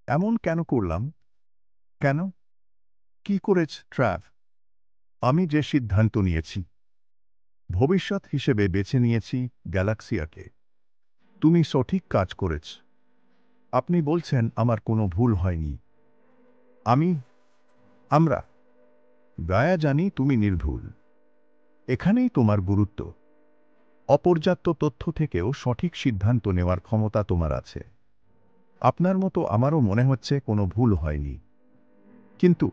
এমন কেন করলাম? কেন? কি করেছ ট্র্যাভ? আমি যে সিদ্ধান্ত নিয়েছি, ভবিষ্যৎ হিসেবে বেছে নিয়েছি গ্যালাক্সিয়াকে। তুমি সঠিক কাজ করেছ। আপনি বলছেন আমার কোনো ভুল হয়নি। আমি, আমরা, গায়া জানি তুমি নির্ভুল। এখানেই তোমার গুরুত্ব। অপর্যাপ্ত তথ্য থেকেও সঠিক সিদ্ধান্ত নেওয়ার ক্ষমতা তোমার আছে। আপনার মতো আমারও মনে হচ্ছে কোনো ভুল হয়নি। কিন্তু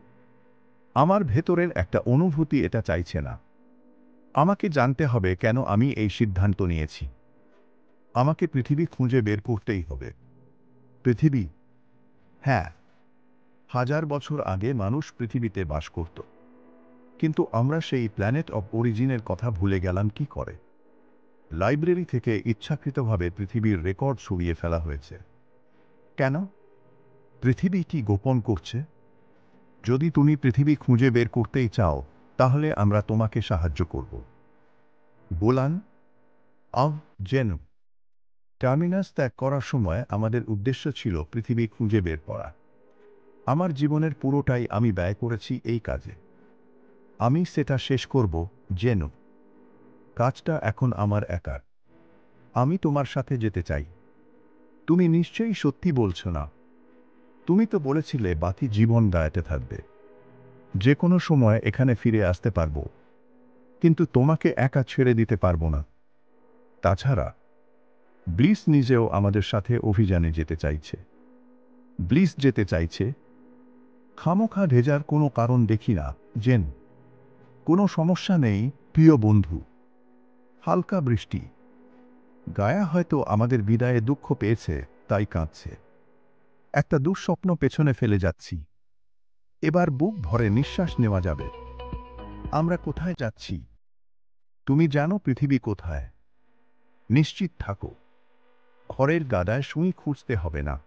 আমার ভেতরের একটা অনুভূতি এটা চাইছে না। আমাকে জানতে হবে কেন আমি এই সিদ্ধান্ত নিয়েছি। আমাকে পৃথিবী খুঁজে বের করতেই হবে। পৃথিবী? হ্যাঁ, 1000 বছর আগে মানুষ পৃথিবীতে বাস করত। কিন্তু আমরা সেই প্ল্যানেট অফ অরিজিনের কথা ভুলে গেলাম কি করে? লাইব্রেরি থেকে ইচ্ছাকৃতভাবে পৃথিবীর রেকর্ড সরিয়ে ফেলা হয়েছে। কেন? পৃথিবী কি গোপন করছে? যদি তুমি পৃথিবী খুঁজে বের করতেই চাও, তাহলে আমরা তোমাকে সাহায্য করব। গোলান, যেন টার্মিনাস ত্যাগ করার সময় আমাদের উদ্দেশ্য ছিল পৃথিবী খুঁজে বের করা। আমার জীবনের পুরোটাই আমি ব্যয় করেছি এই কাজে। আমি সেটা শেষ করব, যেন। কাজটা এখন আমার একার। আমি তোমার সাথে যেতে চাই। তুমি নিশ্চয়ই সত্যি বলছো না। তুমি তো বলেছিলে বাকি জীবন দায়াতে থাকবে। যে কোনো সময় এখানে ফিরে আসতে পারবো। কিন্তু তোমাকে একা ছেড়ে দিতে পারবো না। তাছাড়া ব্লিস নিজেও আমাদের সাথে অভিযানে যেতে চাইছে। ব্লিস যেতে চাইছে। খামোখা ভেজার কোনো কারণ দেখি না, জেন। কোনো সমস্যা নেই, প্রিয় বন্ধু। হালকা বৃষ্টি। গায়া হয়তো আমাদের বিদায়ে দুঃখ পেয়েছে, তাই কাঁদছে। একটা দুঃস্বপ্ন পেছনে ফেলে যাচ্ছি। এবার বুক ভরে নিঃশ্বাস নেওয়া যাবে। আমরা কোথায় যাচ্ছি? তুমি জানো পৃথিবী কোথায়? নিশ্চিত থাকো। খড়ের গাদায় সুই খুঁজতে হবে না।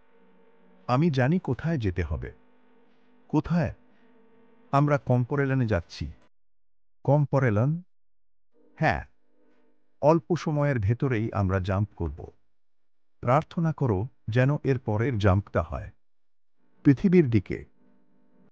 আমি জানি কোথায় যেতে হবে। কোথায়? আমরা কম্পরেলানে যাচ্ছি। কম্পরেলান? হ্যাঁ। অল্প সময়ের ভেতরেই আমরা জাম্প করব। প্রার্থনা করো যেন এর পরের জাম্পটা হয় পৃথিবীর দিকে।